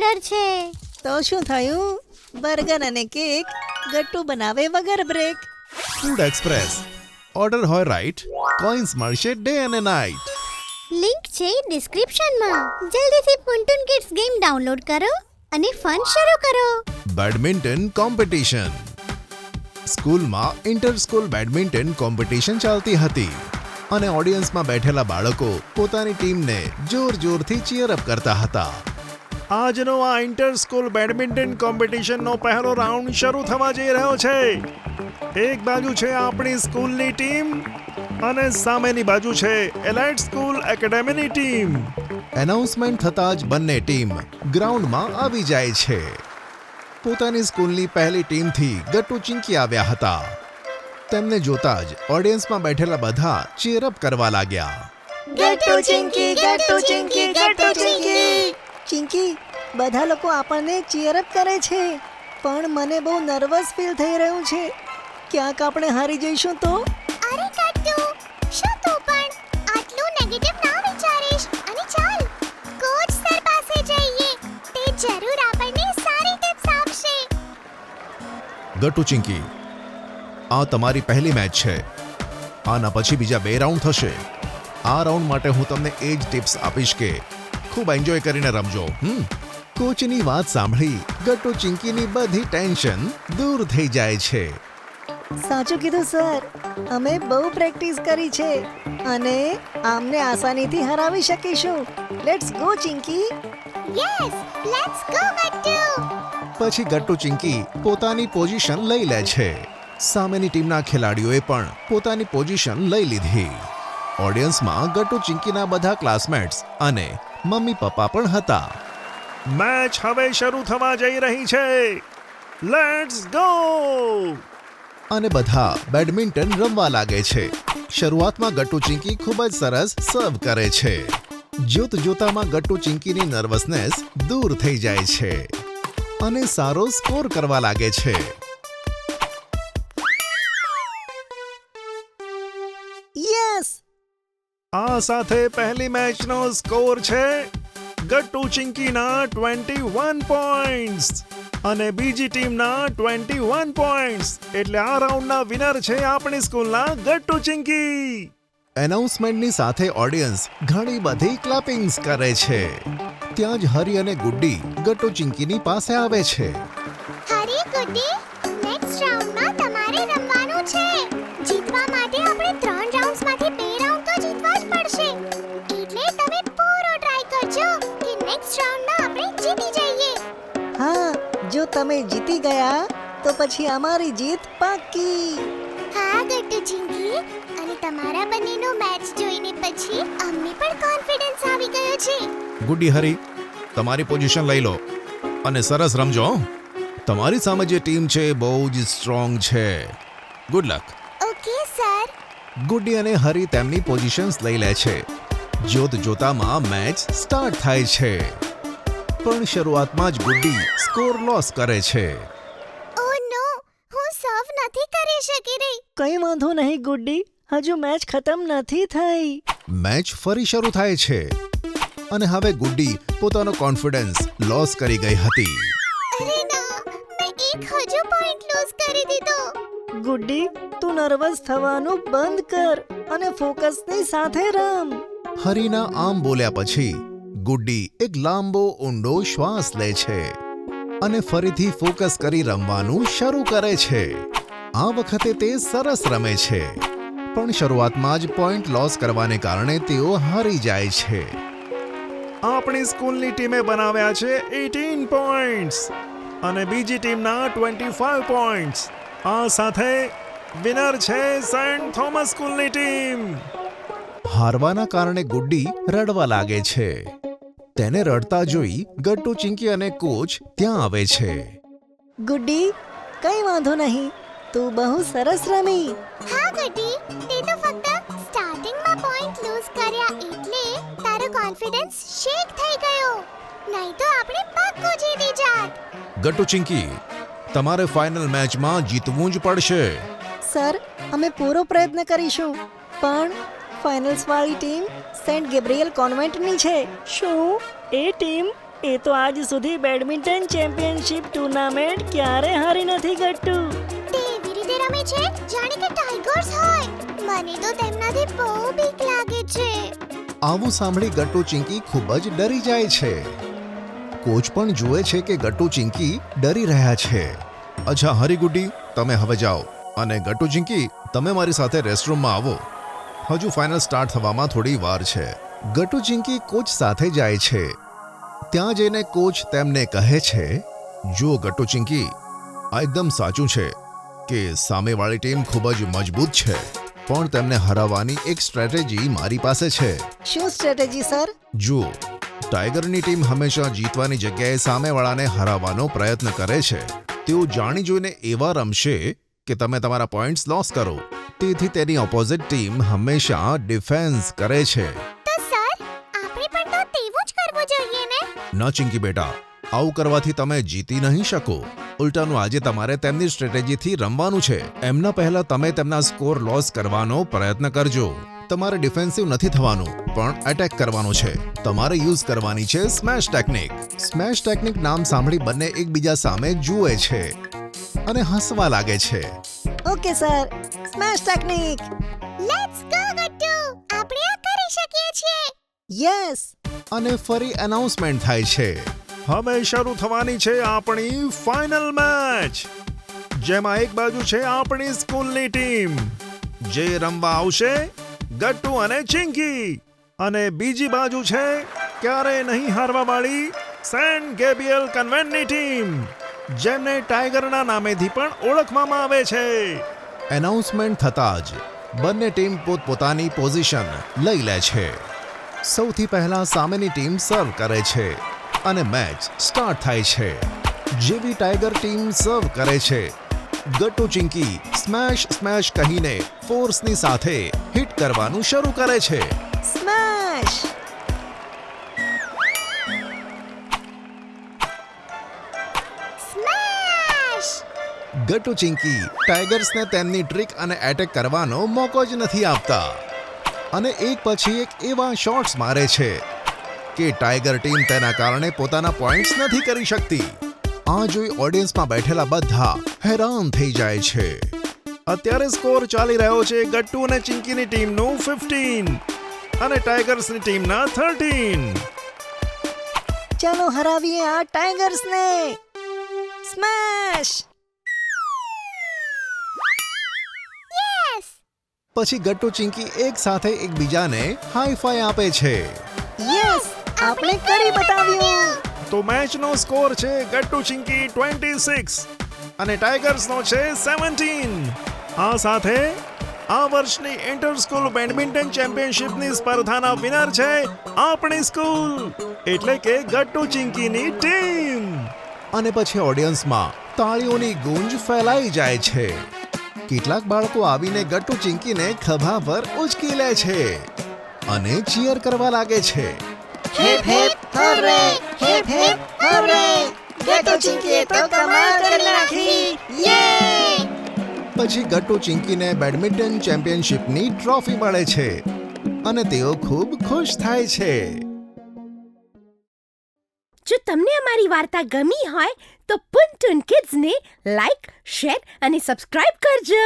Order છે. તો શું થયું? બર્ગર અને કેક ગટ્ટુ બનાવે વગર બ્રેક. Food express. ઓર્ડર હોય રાઈટ, કોઈન્સ મળશે ડે અને નાઈટ. લિંક છે ડિસ્ક્રિપ્શનમાં. જલ્દીથી પુન્ટુન કિડ્સ ગેમ ડાઉનલોડ કરો અને ફન શરૂ કરો. Badminton competition. સ્કૂલમાં ઇન્ટર સ્કૂલ બેડમિન્ટન કોમ્પિટિશન ચાલતી હતી અને ઓડિયન્સમાં બેઠેલા બાળકો પોતાની ટીમને જોરથી ચીયર અપ કરતા હતા. આજનો આ ઇન્ટર સ્કૂલ બેડમિન્ટન કોમ્પિટિશનનો પહેલો રાઉન્ડ શરૂ થવા જઈ રહ્યો છે. એક બાજુ છે આપણી સ્કૂલની ટીમ અને સામેની બાજુ છે એલાઇટ સ્કૂલ એકેડેમીની ટીમ. એનાઉન્સમેન્ટ થતાં જ બંને ટીમ ગ્રાઉન્ડમાં આવી જાય છે. પોતાની સ્કૂલની પહેલી ટીમથી ગટ્ટુ ચિંકી આવ્યા હતા. તેમને જોતા જ ઓડિયન્સમાં બેઠેલા બધા ચીયરઅપ કરવા લાગ્યા. ગટ્ટુ ચિંકી, ગટ્ટુ ચિંકી, ગટ્ટુ ચિંકી. ચિંકી, બધા લોકો આપણને ચીયર અપ કરે છે, પણ મને બહુ નર્વસ ફીલ થઈ રહ્યું છે. ક્યાંક આપણે હારી જઈશું તો? અરે ગટ્ટુ, શું તું પણ આટલું નેગેટિવ ના વિચારીશ અને ચાલ કોચ સર પાસે જઈએ. તે જરૂર આપણને સારી ટિપ્સ આપશે. ગટ્ટુ ચિંકી, આ તમારી પહેલી મેચ છે. આના પછી બીજા 2 રાઉન્ડ થશે. આ રાઉન્ડ માટે હું તમને એ જ ટિપ્સ આપીશ કે ખૂબ એન્જોય કરીને રમજો. કોચની વાત સાંભળી ગટ્ટુ ચિંકીની બધી ટેન્શન દૂર થઈ જાય છે. સાચું કીધું સર. અમે બહુ પ્રેક્ટિસ કરી છે અને આમને આસાનીથી હરાવી શકીશું. Let's go Chinki. Yes, let's go Gattu. પછી ગટ્ટુ ચિંકી પોતાની પોઝિશન લઈ લે છે. સામેની ટીમના ખેલાડીઓએ પણ પોતાની પોઝિશન લઈ લીધી. ઓડિયન્સમાં ગટ્ટુ ચિંકીના બધા ક્લાસમેટ્સ અને મમ્મી પપ્પા પણ હતા. મેચ હવે શરૂ થવા જઈ રહી છે. Let's go. અને બધા બેડમિન્ટન રમવા લાગે છે. શરૂઆતમાં ગટ્ટુ ચિંકી ખૂબ જ સરસ સર્વ કરે છે. જોતામાં ગટ્ટુ ચિંકીની નર્વસનેસ દૂર થઈ જાય છે અને સારો સ્કોર કરવા લાગે છે. યસ. આ સાથે પહેલી મેચનો સ્કોર છે ગટ્ટુ ચિંકીના 21 પોઈન્ટ્સ અને બીજી ટીમના 21 પોઈન્ટ્સ. એટલે આ રાઉન્ડના વિનર છે આપણી સ્કૂલના ગટ્ટુ ચિંકી. એનાઉન્સમેન્ટની સાથે ઓડિયન્સ ઘણી બધી ક્લેપિંગ્સ કરે છે. ત્યાં જ હરી અને ગુડ્ડી ગટ્ટુ ચિંકીની પાસે આવે છે. હરી, ગુડ્ડી, નેક્સ્ટ રાઉન્ડમાં તમારે રમવાનું છે. જીતવા માટે આપણે 3 રાઉન્ડ્સમાંથી 2 રાઉન્ડ તો જીતવા જ પડશે. એટલે તમે પૂરો ટ્રાય કરજો કે નેક્સ્ટ રાઉન્ડમાં આપણે જીતી જઈએ. હા, જો તમે જીતી ગયા તો પછી અમારી જીત પાક્કી. હા ગટ્ટુ ચિંકી, અને તમારા બંનેનો મેચ જોઈને પછી અમને પણ કોન્ફિડન્સ આવી ગયો છે. ગુડ્ડી, હરી, તમારી પોઝિશન લઈ લો અને સરસ રમજો. તમારી સામે જે ટીમ છે બહુ જ સ્ટ્રોંગ છે. Good luck. Okay sir. Guddi અને હરી તેમની પોઝિશન્સ લઈ લે છે. જોતામાં મેચ સ્ટાર્ટ થાય છે. પણ શરૂઆતમાં જ ગુડ્ડી સ્કોર લોસ કરે છે. ઓ નો, હું સર્વ નથી કરી શકી રહી. કંઈ વાંધો નહીં ગુડ્ડી, હજુ મેચ ખતમ નથી થઈ. મેચ ફરી શરૂ થાય છે અને હવે ગુડ્ડી પોતાનો કોન્ફિડન્સ લોસ કરી ગઈ હતી. અરે ના, મેં એક હજુ પોઈન્ટ લૂઝ કરી દીધો. ગુડ્ડી, તું નર્વસ થવાનું બંધ કર અને ફોકસની સાથે રમ. હરીના આમ બોલ્યા પછી ગુડ્ડી એક લાંબો ઊંડો શ્વાસ લે છે અને ફરીથી ફોકસ કરી રમવાનું શરૂ કરે છે. આ વખતે તે સરસ રમે છે, પણ શરૂઆતમાં જ પોઈન્ટ લોસ કરવાને કારણે તેઓ હારી જાય છે. આપણી સ્કૂલની ટીમે બનાવ્યા છે 18 પોઈન્ટ્સ અને બીજી ટીમના 25 પોઈન્ટ્સ. આ સાથે વિનર છે સેન્ટ થોમસ સ્કૂલની ટીમ. હારવાના કારણે ગુડ્ડી રડવા લાગે છે. તેને રડતા જોઈ ગટ્ટુ ચિંકી અને કોચ ત્યાં આવે છે. ગુડ્ડી, કંઈ વાંધો નહીં, તું બહુ સરસ રમી. હા ગટ્ટી, તે તો ફક્ત સ્ટાર્ટિંગમાં પોઈન્ટ લૂઝ કર્યા એટલે તારો કોન્ફિડન્સ શેક થઈ ગયો. નહીં તો આપણે પાક્કું જીતી જાત. ગટ્ટુ ચિંકી, તમારે ફાઇનલ મેચમાં જીતવું જ પડશે. સર, અમે પૂરો પ્રયત્ન કરીશું, પણ ફાઇનલ્સ વાળી ટીમ સેન્ટ ગેબ્રિયલ કોન્વેન્ટની છે. શું એ ટીમ એ તો આજ સુધી બેડમિન્ટન ચેમ્પિયનશિપ ટુર્નામેન્ટ ક્યારે હારી નથી ગટ્ટુ. તે એવી રીતે રમે છે જાણે કે ટાઈગર્સ હોય. મને તો તેમનાથી બહુ બીક લાગે છે. આવું સાંભળી ગટ્ટુ ચિંકી ખૂબ જ ડરી જાય છે. કોચ પણ જુએ છે કે ગટ્ટુ ચિંકી ડરી રહ્યા છે. અચ્છા હરીગુડી, તમે હવે જાઓ અને ગટ્ટુ ચિંકી તમે મારી સાથે રેસ્ટરૂમમાં આવો. હજુ ફાઇનલ સ્ટાર્ટ થવામાં થોડી વાર છે. ગટ્ટુ ચિંકી કોચ સાથે જાય છે. ત્યાં જઈને કોચ તેમને કહે છે, જો ગટ્ટુ ચિંકી, આ એકદમ સાચું છે કે સામેવાળી ટીમ ખૂબ જ મજબૂત છે, પણ તેમને હરાવવાની એક સ્ટ્રેટેજી મારી પાસે છે. શું સ્ટ્રેટેજી સર? જુઓ, ટાઈગરની ટીમ હંમેશા જીતવાની જગ્યાએ સામેવાળાને હરાવવાનો પ્રયત્ન કરે છે. તેઓ જાણી જોઈને એવા રમશે કે તમે તમારા પોઈન્ટ્સ લોસ કરો. તેથી તેની ઓપોઝિટ ટીમ હંમેશા ડિફેન્સ કરે છે. તો સર આપણે પણ તો તેવું જ કરવું જોઈએ ને? ન ચિંકી બેટા, આવું કરવાથી તમે જીતી નહીં શકો. ઉલટાનું આજે તમારે તેમની સ્ટ્રેટેજીથી રમવાનું છે. એમના પહેલા તમે તેમના સ્કોર લોસ કરવાનો પ્રયત્ન કરજો. તમારે ડિફેન્સિવ નથી થવાનું, પણ એટેક કરવાનો છે. તમારે યુઝ કરવાની છે સ્મેશ ટેકનિક. સ્મેશ ટેકનિક નામ સાંભળી બંને એકબીજા સામે જુએ છે અને હસવા લાગે છે. Okay sir, smash technique. Let's go Gattu, આપણે આ કરી શકીએ છીએ. યસ. અને ફરી એનાઉન્સમેન્ટ થાય છે. હવે શરૂ થવાની છે આપણી ફાઇનલ મેચ, જેમાં એક બાજુ છે આપણી સ્કૂલની ટીમ જે રમવા આવશે ગટ્ટુ અને ચિંકી, અને બીજી બાજુ છે ક્યારેય નહીં હારવા વાળી સેન્ટ ગેબ્રિયલ કન્વેન્ટની ટીમ, જેમને ટાઈગરના નામેથી પણ ઓળખવામાં આવે છે. એનાઉન્સમેન્ટ થતાં જ બંને ટીમ પોતપોતાની પોઝિશન લઈ લે છે. સૌથી પહેલા સામેની ટીમ સર્વ કરે છે અને મેચ સ્ટાર્ટ થાય છે. જેવી ટાઈગર ટીમ સર્વ કરે છે, ગટ્ટુ ચિંકી સ્મેશ સ્મેશ કહીને ફોર્સની સાથે હિટ કરવાનું શરૂ કરે છે. સ્મેશ. સ્મેશ. ગટ્ટુ ચિંકી ટાઈગર્સને તેમની ટ્રીક અને એટેક કરવાનો મોકો જ નથી આપતા અને એક પછી એક એવા શોટ્સ મારે છે કે ટાઈગર ટીમ તેના કારણે પોતાના પોઈન્ટ્સ નથી કરી શકતી. આ જોઈ ઓડિયન્સમાં બેઠેલા બધા હેરાન થઈ જાય છે. અત્યારે સ્કોર ચાલી રહ્યો છે ગટ્ટુ અને ચિંકીની ટીમનું 15 અને ટાઈગર્સની ટીમના 13. ચાલો હરાવીએ આ ટાઈગર્સને. સ્મેશ. યસ. પછી ગટ્ટુ ચિંકી એક સાથે એકબીજાને હાઈ ફાઈ આપે છે. યસ, આપણે કરી બતાવ્યું. તો મેચનો સ્કોર છે ગટ્ટુ ચિંકી 26 અને ટાઈગર્સનો છે 17. આ સાથે આ વર્ષની ઇન્ટર સ્કૂલ બેડમિન્ટન ચેમ્પિયનશિપની સ્પર્ધાના વિનર છે આપણી સ્કૂલ, એટલે કે ગટ્ટુ ચિંકીની ટીમ. અને પછી ઓડિયન્સમાં તાળીઓની ગૂંજ ફેલાઈ જાય છે. કેટલાક બાળકો આવીને ગટ્ટુ ચિંકીને ખભા પર ઉચકી લે છે અને ચીયર કરવા લાગે છે. Hip hip hooray, hip hip hooray. Gattu ચિંકીએ તો કમાલ કરી નાખી. યે! પછી ગટ્ટુ ચિંકીને બેડમિન્ટન ચેમ્પિયનશિપની ટ્રોફી મળે છે અને તેઓ ખૂબ ખુશ થાય છે. જો તમને અમારી વાર્તા ગમી હોય તો પુન ટુન કિડ્સને લાઈક, શેર અને સબસ્ક્રાઇબ કરજો.